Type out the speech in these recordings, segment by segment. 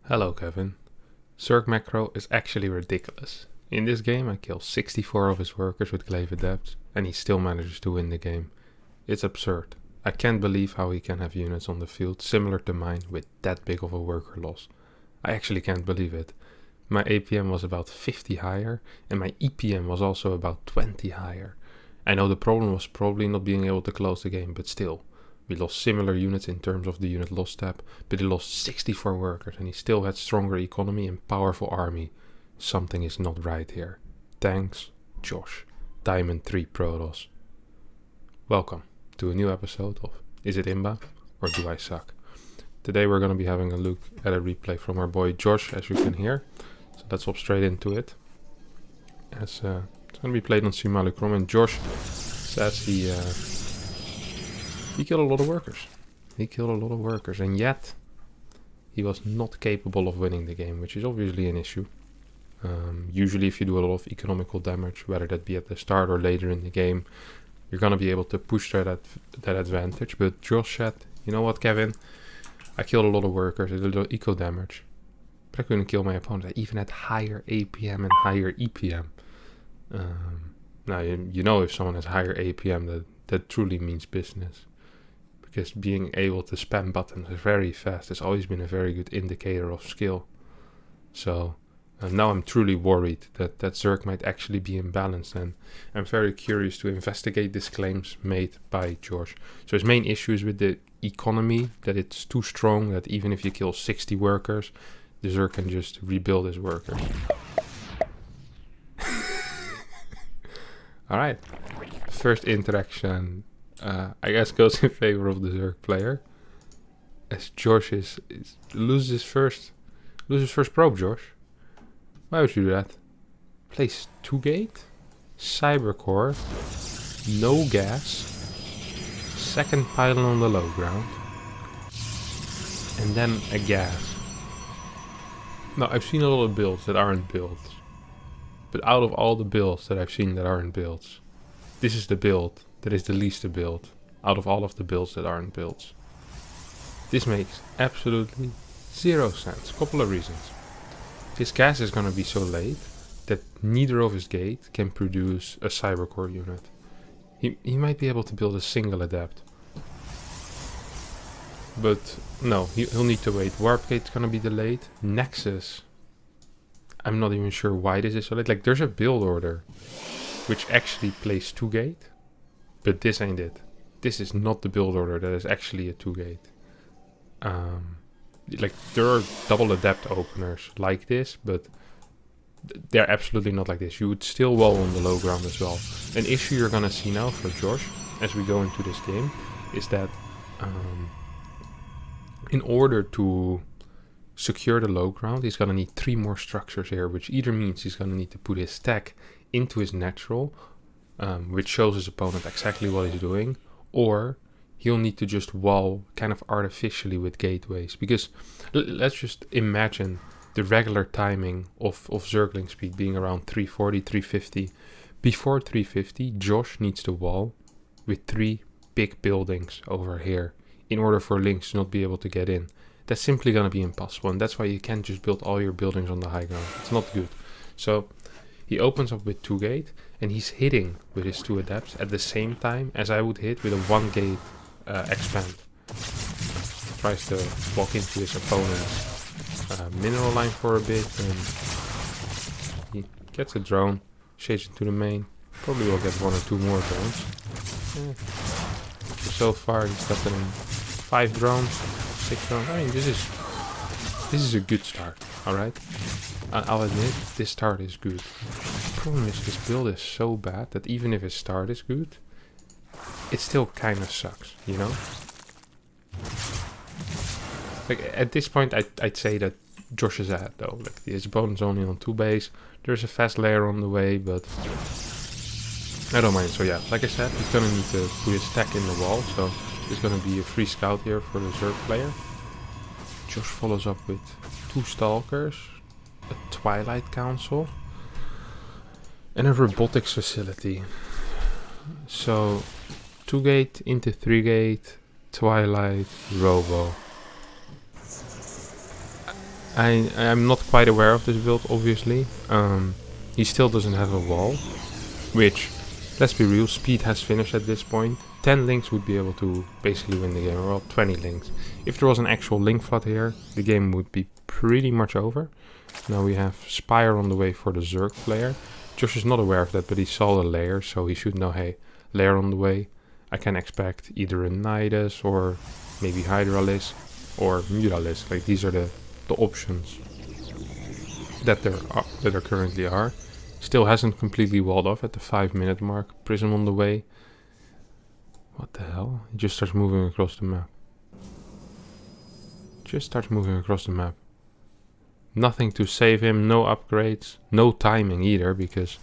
Hello Kevin. Zerg macro is actually ridiculous. In this game I kill 64 of his workers with glaive adepts and he still manages to win the game. It's absurd. I can't believe how he can have units on the field similar to mine with that big of a worker loss. I actually can't believe it. My APM was about 50 higher and my EPM was also about 20 higher. I know the problem was probably not being able to close the game, but still. We lost similar units in terms of the unit loss tab, but he lost 64 workers and he still had stronger economy and powerful army. Something is not right here. Thanks, Josh. Diamond 3 Protoss. Welcome to a new episode of Is it Imba or Do I Suck? Today we're going to be having a look at a replay from our boy Josh, as you can hear. So let's hop straight into it. It's going to be played on Simulacrum, and Josh says he killed a lot of workers. And yet he was not capable of winning the game, which is obviously an issue. Usually if you do a lot of economical damage, whether that be at the start or later in the game, you're going to be able to push that advantage. But Josh said, you know what, Kevin? I killed a lot of workers, I did a little eco damage, but I couldn't kill my opponent. I even had higher APM and higher EPM. Now, you know if someone has higher APM, that truly means business. Because being able to spam buttons very fast has always been a very good indicator of skill. So now I'm truly worried that Zerg might actually be imbalanced, and I'm very curious to investigate these claims made by George. So his main issue is with the economy, that it's too strong, that even if you kill 60 workers, the Zerg can just rebuild his workers. Alright, first interaction I guess goes in favor of the Zerg player, as Josh loses his first probe. Josh, why would you do that? Place 2 gate, cybercore, no gas, second pylon on the low ground, and then a gas. Now I've seen a lot of builds that aren't builds, but out of all the builds that I've seen that aren't builds, this is the build that is the least to build out of all of the builds that aren't builds. This makes absolutely zero sense. A couple of reasons. His gas is going to be so late that neither of his gate can produce a cybercore unit. He might be able to build a single adept, but no, he'll need to wait. Warp gate's going to be delayed. Nexus, I'm not even sure why this is so late. Like, there's a build order which actually plays 2 gate, but this ain't it. This is not the build order that is actually a 2 gate. Like, there are double adept openers like this, but they're absolutely not like this. You would still wall on the low ground as well. An issue you're gonna see now for Josh as we go into this game is that in order to secure the low ground, he's gonna need 3 more structures here, which either means he's gonna need to put his stack into his natural, which shows his opponent exactly what he's doing, or he'll need to just wall kind of artificially with gateways. Because let's just imagine the regular timing of Zergling speed being around 340, 350. Before 350, Josh needs to wall with 3 big buildings over here in order for links to not be able to get in. That's simply going to be impossible, and that's why you can't just build all your buildings on the high ground. It's not good. So he opens up with 2 gate, and he's hitting with his 2 adepts at the same time as I would hit with a 1 gate expand. Tries to walk into his opponent's mineral line for a bit, and he gets a drone, shades into the main. Probably will get 1 or 2 more drones. So far he's gotten 5 drones, 6 drones. I mean, this is a good start, alright? I'll admit, this start is good. The problem is his build is so bad that even if his start is good, it still kind of sucks, you know? Like, at this point, I'd say that Josh is ahead, though. Like, his opponent's only on 2 base. There's a fast layer on the way, but I don't mind. So yeah, like I said, he's gonna need to put his stack in the wall, so there's gonna be a free scout here for the Zerg player. Josh follows up with 2 stalkers, a Twilight Council, and a robotics facility. So 2 gate into 3 gate, Twilight, Robo. I'm not quite aware of this build, obviously. He still doesn't have a wall, which, let's be real, speed has finished at this point. 10 links would be able to basically win the game, or well, 20 links. If there was an actual link flood here, the game would be pretty much over. Now we have Spire on the way for the Zerg player. Josh is not aware of that, but he saw the layer, so he should know, hey, layer on the way. I can expect either a Nidus or maybe Hydralis or Mutalis. Like, these are the options that there currently are. Still hasn't completely walled off at the 5-minute mark. Prism on the way. What the hell? He just starts moving across the map. Nothing to save him, no upgrades, no timing either, because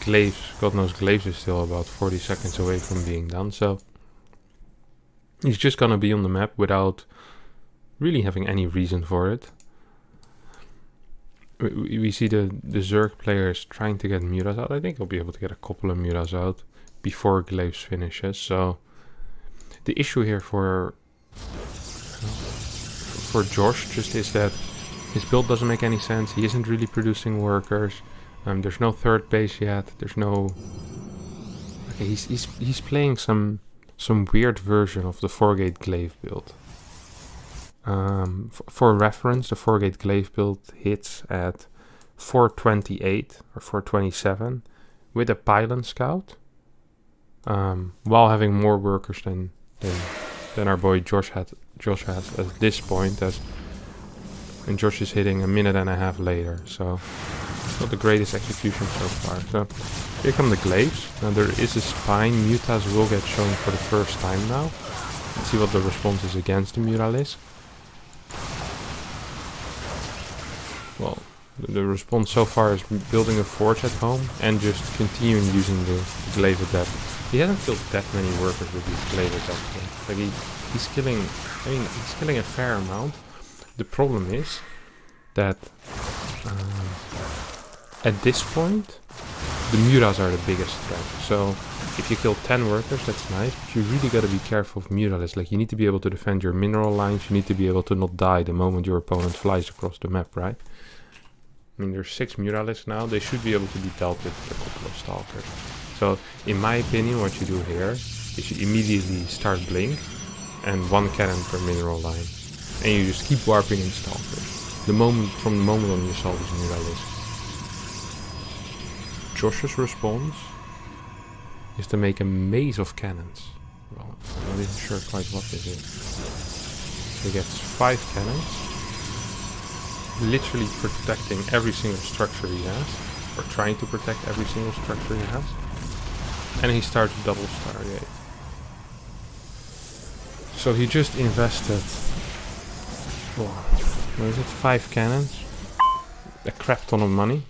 Glaives, God knows Glaives is still about 40 seconds away from being done, so he's just gonna be on the map without really having any reason for it. We see the Zerg players trying to get Mutas out. I think he'll be able to get a couple of Mutas out before Glaives finishes, so the issue here for Josh just is that his build doesn't make any sense. He isn't really producing workers. There's no third base yet. There's no. Okay, he's playing some weird version of the 4-gate glaive build. For reference, the 4-gate glaive build hits at 428 or 427 with a pylon scout, while having more workers than our boy Josh has at this point, and Josh is hitting a minute and a half later, so not the greatest execution so far. So here come the glaives. Now there is a spine. Mutas will get shown for the first time now. Let's see what the response is against the Mutalis. Well, the response so far is building a forge at home and just continuing using the glaive adept. He hasn't built that many workers with these glaive adepts. Like he's killing. I mean, he's killing a fair amount. The problem is that at this point, the Mutas are the biggest threat. So if you kill 10 workers, that's nice, but you really gotta be careful of Mutalis. Like, you need to be able to defend your mineral lines, you need to be able to not die the moment your opponent flies across the map, right? I mean, there's 6 Mutalis now, they should be able to be dealt with a couple of Stalkers. So, in my opinion, what you do here is you immediately start Blink, and 1 cannon per mineral line. And you just keep warping in Stalkers. From the moment on you solve this Mutalis. Josh's response is to make a maze of cannons. Well, I'm not even sure quite what this is. He gets 5 cannons, literally protecting every single structure he has, or trying to protect every single structure he has, and he starts double Stargate. So he just invested, what is it, 5 cannons, a crap ton of money,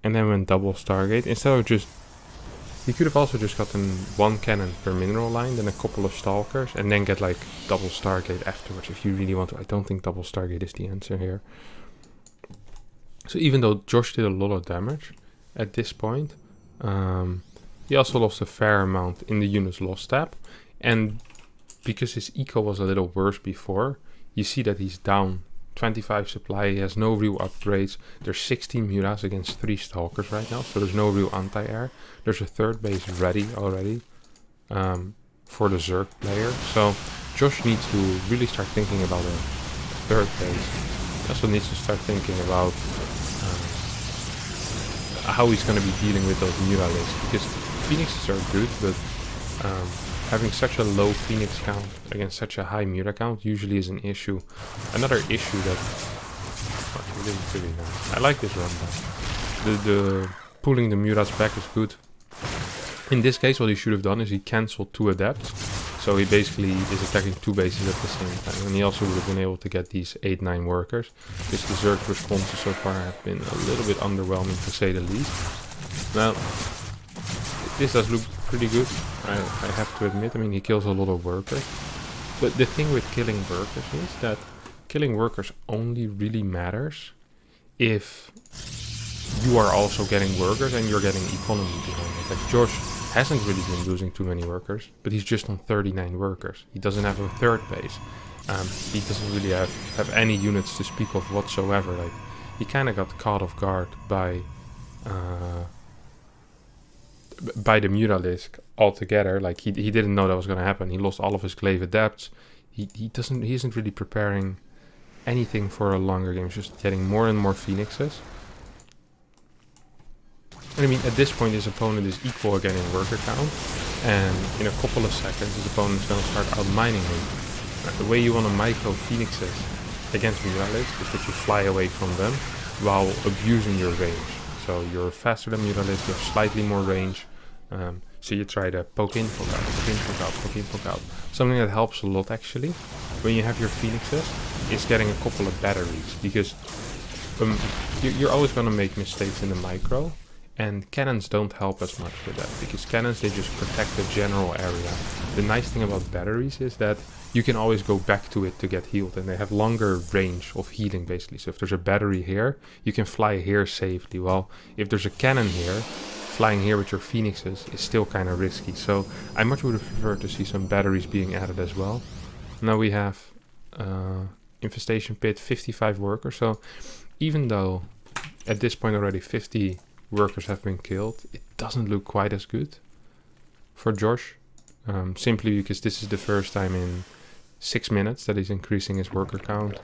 and then went double Stargate. Instead of just, he could have also just gotten 1 cannon per mineral line, then a couple of Stalkers, and then get like double Stargate afterwards if you really want to. I don't think double Stargate is the answer here. So even though Josh did a lot of damage at this point, he also lost a fair amount in the unit's loss tab, and because his eco was a little worse before, you see that he's down 25 supply, he has no real upgrades. There's 16 Mutas against 3 Stalkers right now, so there's no real anti-air. There's a third base ready already for the Zerg player. So Josh needs to really start thinking about a third base. He also needs to start thinking about how he's going to be dealing with those Mutalis, because Phoenixes are good, but having such a low Phoenix count against such a high Muta count usually is an issue. Another issue that... Oh, really pretty nice. I like this run back. The pulling the Mutas back is good. In this case, what he should have done is he cancelled 2 adepts. So he basically is attacking 2 bases at the same time. And he also would have been able to get these 8-9 workers. Because the Zerg responses so far have been a little bit underwhelming, to say the least. Now, this does look pretty good, I have to admit. I mean, he kills a lot of workers. But the thing with killing workers is that killing workers only really matters if you are also getting workers and you're getting economy behind it. Like, Josh hasn't really been losing too many workers, but he's just on 39 workers. He doesn't have a third base. He doesn't really have any units to speak of whatsoever. Like, he kind of got caught off guard by the Mutalisk altogether. Like, he didn't know that was going to happen. He lost all of his Glaive Adepts. He isn't really preparing anything for a longer game. He's just getting more and more Phoenixes. And I mean, at this point, his opponent is equal again in worker count, and in a couple of seconds, his opponent is going to start out-mining him. The way you want to micro Phoenixes against Mutalisk is that you fly away from them while abusing your range. So you're faster than Mutalisk, you have slightly more range, so you try to poke in, poke out, poke in, poke out, poke in, poke out. Something that helps a lot, actually, when you have your Phoenixes, is getting a couple of batteries, because you're always going to make mistakes in the micro. And cannons don't help as much with that, because cannons, they just protect the general area. The nice thing about batteries is that you can always go back to it to get healed, and they have longer range of healing, basically. So if there's a battery here, you can fly here safely. Well, if there's a cannon here, flying here with your Phoenixes is still kind of risky. So I much would have preferred to see some batteries being added as well. Now we have Infestation Pit, 55 workers. So even though at this point already 50 workers have been killed, it doesn't look quite as good for Josh, simply because this is the first time in 6 minutes that he's increasing his worker count.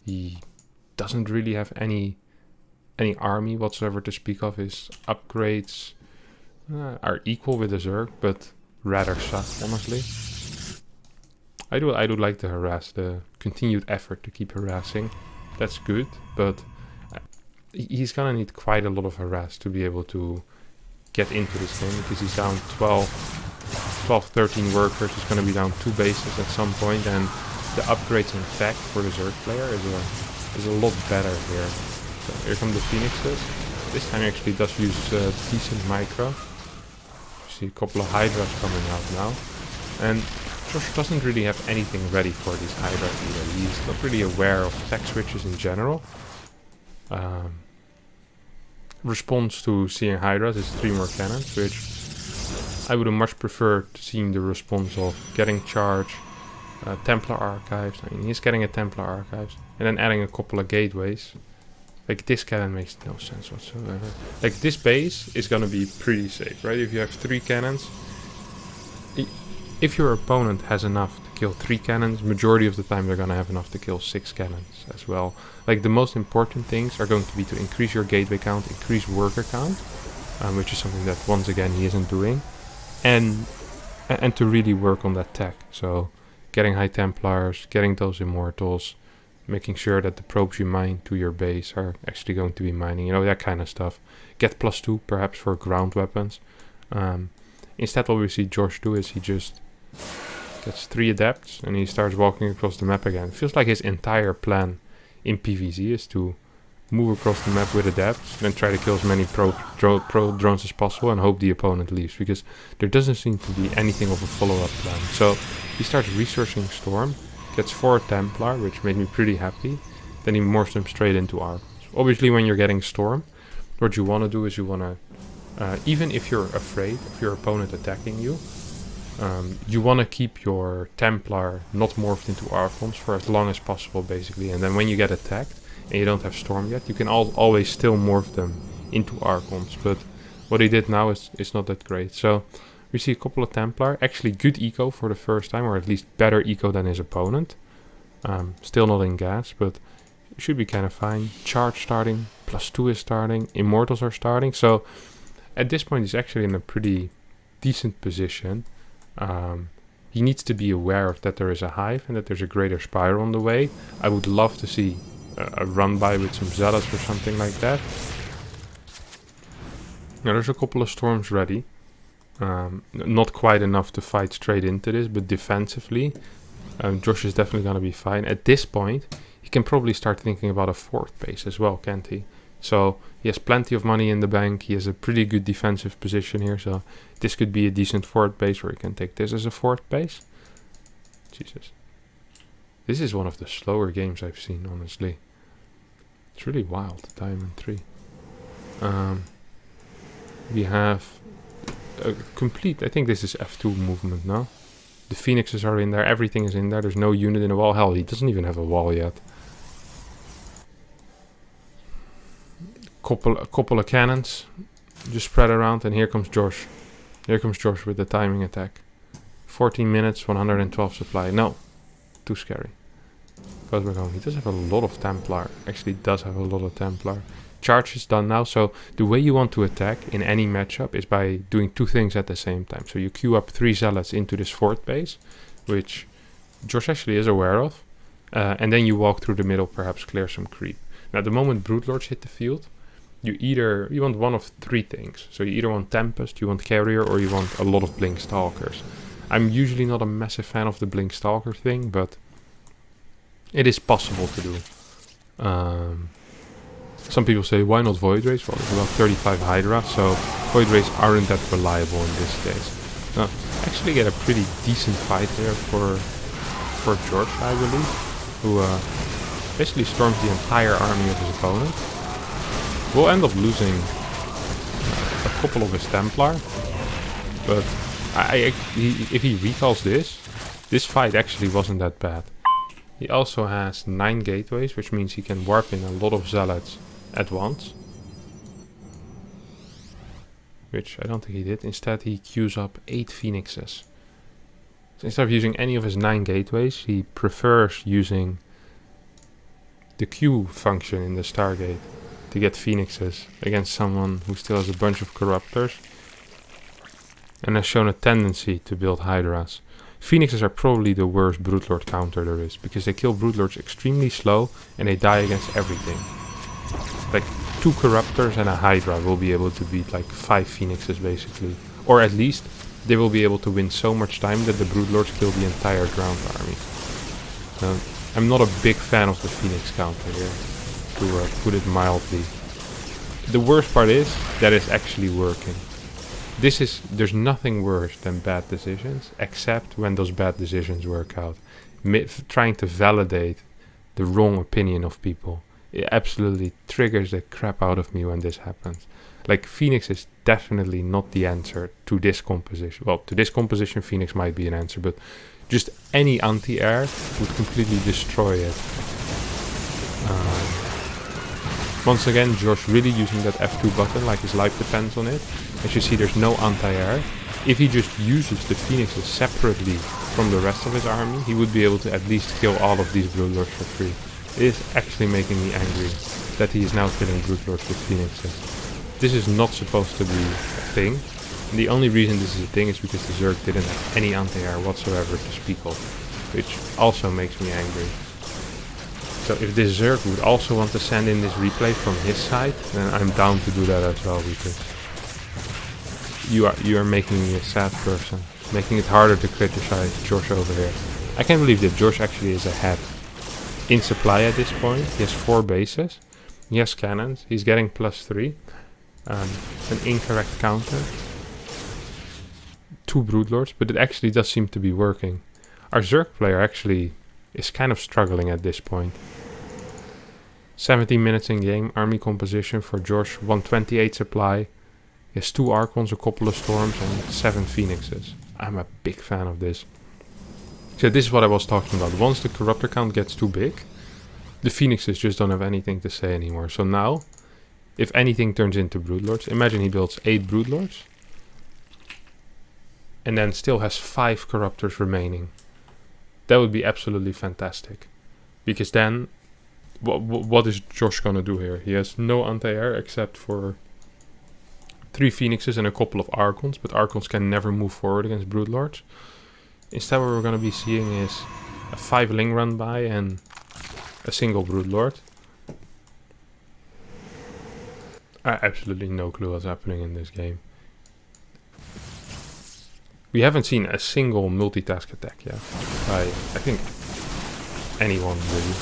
He doesn't really have any army whatsoever to speak of. His upgrades are equal with the Zerg, but rather suck, honestly. I do like to harass, the continued effort to keep harassing. That's good, but he's gonna need quite a lot of harass to be able to get into this game, because he's down 12, 13 workers. He's gonna be down 2 bases at some point, and the upgrades in tech for the Zerg player is a lot better here. So here come the Phoenixes. This time he actually does use decent micro. You see a couple of Hydras coming out now, and Josh doesn't really have anything ready for these Hydras either. He's not really aware of tech switches in general. Response to seeing Hydras is 3 more cannons, which I would have much preferred seeing the response of getting charge, Templar Archives. I mean, he's getting a Templar Archives, and then adding a couple of gateways. Like, this cannon makes no sense whatsoever. Like, this base is gonna be pretty safe, right? If you have 3 cannons, if your opponent has enough to kill 3 cannons, majority of the time they're gonna have enough to kill 6 cannons as well. Like, the most important things are going to be to increase your gateway count, increase worker count, which is something that once again he isn't doing, and to really work on that tech. So getting high Templars, getting those immortals, making sure that the probes you mine to your base are actually going to be mining, you know, that kind of stuff. Get +2 perhaps for ground weapons. Instead, what we see Josh do is he just gets 3 adepts and he starts walking across the map again. It feels like his entire plan in PvZ is to move across the map with adepts, then try to kill as many pro drones as possible and hope the opponent leaves, because there doesn't seem to be anything of a follow-up plan. So he starts researching Storm, gets 4 Templar, which made me pretty happy. Then he morphs them straight into Archons. Obviously, when you're getting Storm, what you want to do is you want to, even if you're afraid of your opponent attacking you, you want to keep your Templar not morphed into Archons for as long as possible, basically. And then when you get attacked and you don't have Storm yet, you can always still morph them into Archons. But what he did now is not that great. So we see a couple of Templar, actually good eco for the first time, or at least better eco than his opponent. Still not in gas, but it should be kind of fine. Charge starting, +2 is starting, Immortals are starting. So at this point he's actually in a pretty decent position. He needs to be aware of that there is a hive and that there's a greater spiral on the way. I would love to see a run by with some zealots or something like that. Now there's a couple of storms ready. Not quite enough to fight straight into this, but defensively Josh is definitely going to be fine. At this point he can probably start thinking about a 4th base as well, can't he? So he has plenty of money in the bank. He has a pretty good defensive position here. So this could be a decent 4th base, where he can take this as a 4th base. Jesus. This is one of the slower games I've seen, honestly. It's really wild, Diamond 3. We have a complete, I think this is F2 movement now. The Phoenixes are in there. Everything is in there. There's no unit in the wall. Hell, he doesn't even have a wall yet. A couple of cannons just spread around, and here comes Josh. Here comes Josh with the timing attack. 14 minutes, 112 supply. No, too scary. Goes back home. He does have a lot of Templar. Actually does have a lot of Templar. Charge is done now, so the way you want to attack in any matchup is by doing two things at the same time. So you queue up 3 zealots into this fort base, which Josh actually is aware of, and then you walk through the middle, perhaps clear some creep. Now the moment Brood Lords hit the field, you want one of 3 things. So you either want Tempest, you want Carrier, or you want a lot of Blink Stalkers. I'm usually not a massive fan of the Blink Stalker thing, but it is possible to do. Some people say, why not Void Rays? Well, it's about 35 Hydra, so Void Rays aren't that reliable in this case. Actually get a pretty decent fight here for George, I believe, who basically storms the entire army of his opponent. We'll end up losing a couple of his Templar, but if he recalls this fight actually wasn't that bad. He also has 9 gateways, which means he can warp in a lot of zealots at once. Which I don't think he did. Instead, he queues up 8 Phoenixes. So instead of using any of his 9 gateways, he prefers using the queue function in the Stargate to get Phoenixes against someone who still has a bunch of Corruptors and has shown a tendency to build Hydras. Phoenixes are probably the worst Broodlord counter there is, because they kill Broodlords extremely slow and they die against everything. Like 2 Corruptors and a Hydra will be able to beat like 5 Phoenixes basically. Or at least they will be able to win so much time that the Broodlords kill the entire ground army. I'm not a big fan of the Phoenix counter here, to put it mildly. The worst part is that it's actually working. There's nothing worse than bad decisions, except when those bad decisions work out. Trying to validate the wrong opinion of people. It absolutely triggers the crap out of me when this happens. Like, Phoenix is definitely not the answer to this composition. Well, to this composition, Phoenix might be an answer, but just any anti-air would completely destroy it. Once again, Josh really using that F2 button like his life depends on it. As you see, there's no anti-air. If he just uses the Phoenixes separately from the rest of his army, he would be able to at least kill all of these Broodlords for free. It is actually making me angry that he is now killing Broodlords with Phoenixes. This is not supposed to be a thing. And the only reason this is a thing is because the Zerg didn't have any anti-air whatsoever to speak of, which also makes me angry. So if this Zerg would also want to send in this replay from his side, then I'm down to do that as well, because you are making me a sad person, making it harder to criticize Josh over here. I can't believe that Josh actually is ahead in supply at this point. He has 4 bases, he has cannons, he's getting +3, an incorrect counter, 2 Broodlords, but it actually does seem to be working. Our Zerg player actually is kind of struggling at this point. 17 minutes in game, army composition for Josh, 128 supply. He has 2 Archons, a couple of Storms, and 7 Phoenixes. I'm a big fan of this. So this is what I was talking about. Once the Corruptor count gets too big, the Phoenixes just don't have anything to say anymore. So now, if anything turns into Broodlords, imagine he builds 8 Broodlords, and then still has 5 Corruptors remaining. That would be absolutely fantastic. Because then, what is Josh gonna do here? He has no anti-air except for 3 Phoenixes and a couple of Archons, but Archons can never move forward against Broodlords. Instead, what we're gonna be seeing is a 5 Ling run by and a single Broodlord. I have absolutely no clue what's happening in this game. We haven't seen a single multitask attack yet by, I think, anyone really.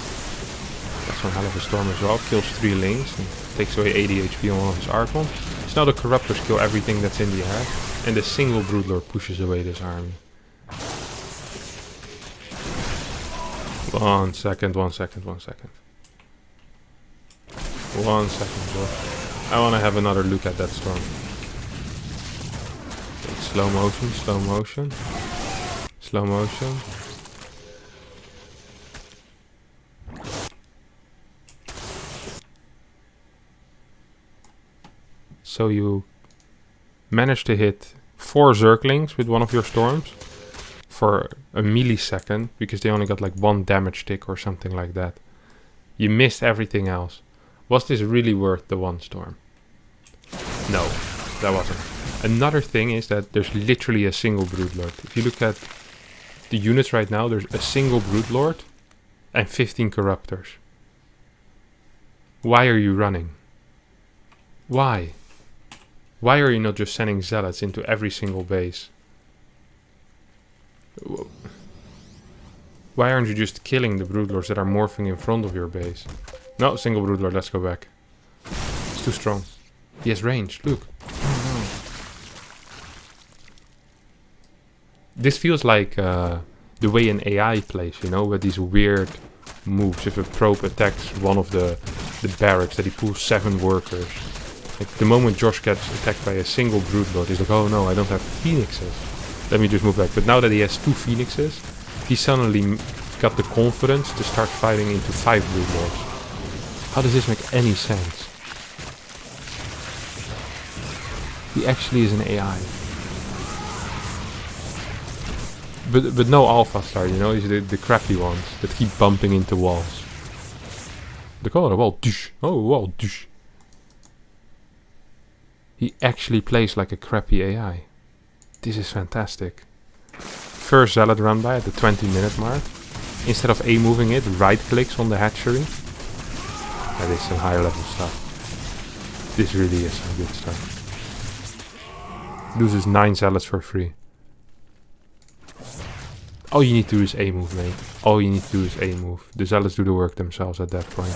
That's one hell of a storm as well. Kills 3 Lings and takes away 80 HP on one of his Archons. So now the Corruptors kill everything that's in the air, and the single Broodlord pushes away this army. 1 second. 1 second, Josh. I want to have another look at that storm. Okay, slow motion. Slow motion. So you managed to hit 4 zerglings with one of your storms for a millisecond, because they only got like 1 damage tick or something like that. You missed everything else. Was this really worth the 1 storm? No, that wasn't. Another thing is that there's literally a single Broodlord. If you look at the units right now, there's a single Broodlord and 15 Corruptors. Why are you running? Why? Why are you not just sending zealots into every single base? Why aren't you just killing the Broodlords that are morphing in front of your base? No, single Broodlord, let's go back. It's too strong. He has range, look. Oh no. This feels like the way an AI plays, you know, with these weird moves. If a probe attacks one of the barracks, that he pulls 7 workers. Like the moment Josh gets attacked by a single Broodlord, he's like, oh no, I don't have Phoenixes. Let me just move back. But now that he has 2 Phoenixes, he suddenly got the confidence to start fighting into 5 Broodlords. How does this make any sense? He actually is an AI. But no Alpha Star, you know, he's the crappy ones that keep bumping into walls. They call it a wall, douche. Oh, wall, douche. He actually plays like a crappy AI. This is fantastic. First Zealot run by at the 20-minute mark. Instead of A-moving it, right-clicks on the hatchery. That is some higher level stuff. This really is some good stuff. Loses 9 Zealots for free. All you need to do is A-move, mate. All you need to do is A-move. The Zealots do the work themselves at that point.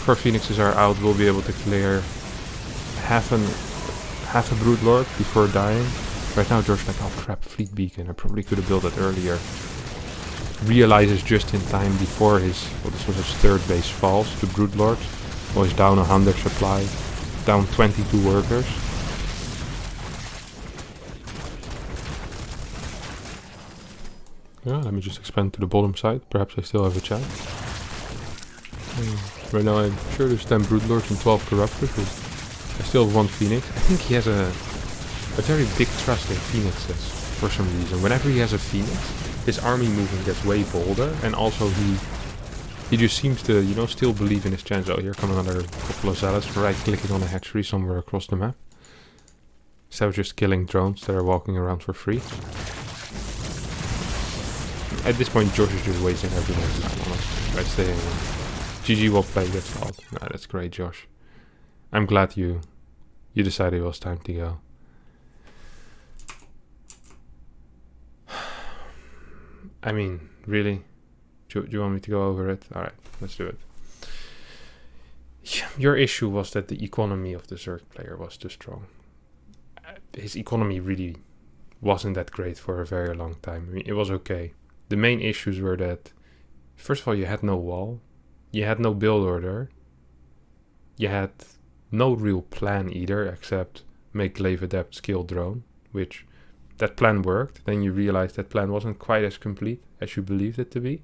4 Phoenixes are out, we'll be able to clear half a Broodlord before dying. Right now George's like, oh crap, Fleet Beacon, I probably could have built it earlier. Realizes just in time before his, well, this was his 3rd base, falls to Broodlord. Well, he's down 100 supply, down 22 workers. Yeah, let me just expand to the bottom side, perhaps I still have a chance. Right now I'm sure there's 10 Broodlords and 12 Corruptors, but I still have 1 Phoenix. I think he has a very big trust in Phoenixes for some reason. Whenever he has a Phoenix, his army movement gets way bolder, and also he just seems to, you know, still believe in his chance. Oh, here come another couple of Zealots right-clicking on a hatchery somewhere across the map. Instead of just killing drones that are walking around for free. At this point, Josh is just wasting everyone's time, honestly, by staying in. GG, well played, that's fault. Nah, that's great, Josh. I'm glad you decided it was time to go. I mean, really? Do you want me to go over it? Alright, let's do it. Your issue was that the economy of the Zerg player was too strong. His economy really wasn't that great for a very long time. I mean, it was okay. The main issues were that, first of all, you had no wall. You had no build order. You had no real plan either, except make Glaive Adept skill drone, which that plan worked. Then you realized that plan wasn't quite as complete as you believed it to be.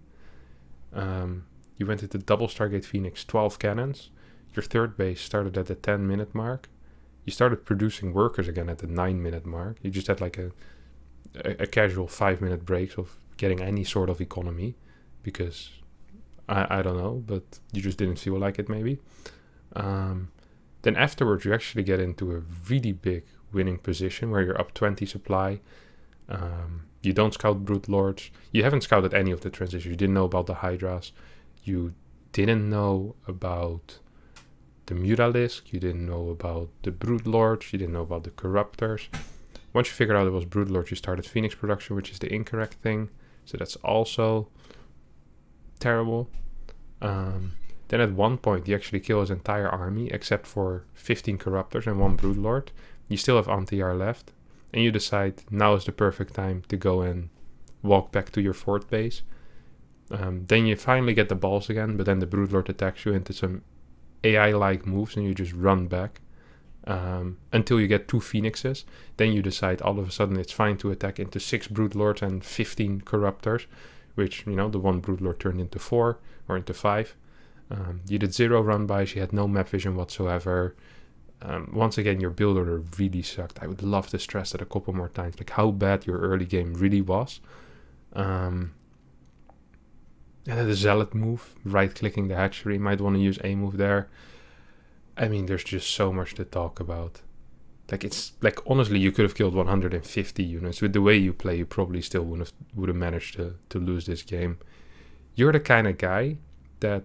You went into double Stargate Phoenix, 12 cannons. Your 3rd base started at the 10-minute mark. You started producing workers again at the 9-minute mark. You just had like a casual 5-minute breaks of getting any sort of economy, because I don't know, but you just didn't feel like it maybe. Then afterwards you actually get into a really big winning position where you're up 20 supply. You don't scout Broodlords. You haven't scouted any of the transitions. You didn't know about the Hydras. You didn't know about the Mutalisk. You didn't know about the Broodlords. You didn't know about the Corruptors. Once you figured out it was Broodlords, you started Phoenix production, which is the incorrect thing. So that's also terrible. Then at one point you actually kill his entire army except for 15 Corruptors and 1 Broodlord. You still have anti-R left, and you decide now is the perfect time to go and walk back to your 4th base. Then you finally get the balls again, but then the Broodlord attacks you into some AI-like moves and you just run back. until you get 2 Phoenixes. Then you decide all of a sudden it's fine to attack into 6 Brood Lords and 15 Corruptors, which, you know, the 1 Brood Lord turned into 4 or into 5. You did 0 run-bys, you had no map vision whatsoever. Once again, your build order really sucked. I would love to stress that a couple more times, like how bad your early game really was. And then the Zealot move, right-clicking the hatchery, might want to use a move there. I mean, there's just so much to talk about. Like, it's like, honestly, you could have killed 150 units. With the way you play, you probably still would have managed to lose this game. You're the kind of guy that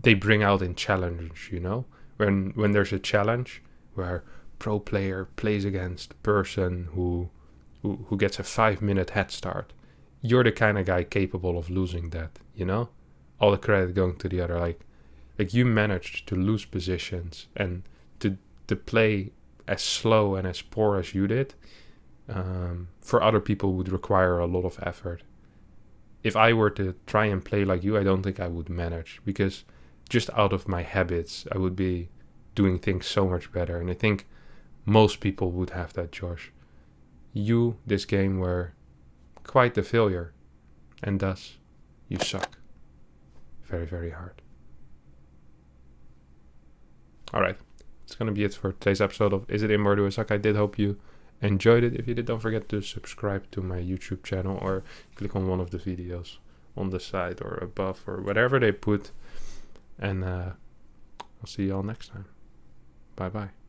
they bring out in challenge, you know? When there's a challenge where pro player plays against person who gets a 5-minute head start, you're the kind of guy capable of losing that, you know? All the credit going to the other. Like you managed to lose positions and to play as slow and as poor as you did, for other people would require a lot of effort. If I were to try and play like you, I don't think I would manage, because just out of my habits, I would be doing things so much better. And I think most people would have that, Josh. You, this game, were quite a failure. And thus, you suck. Very, very hard. Alright, it's going to be it for today's episode of Is It Imba or Do I Suck? I did hope you enjoyed it. If you did, don't forget to subscribe to my YouTube channel or click on one of the videos on the side or above or whatever they put. And I'll see you all next time. Bye bye.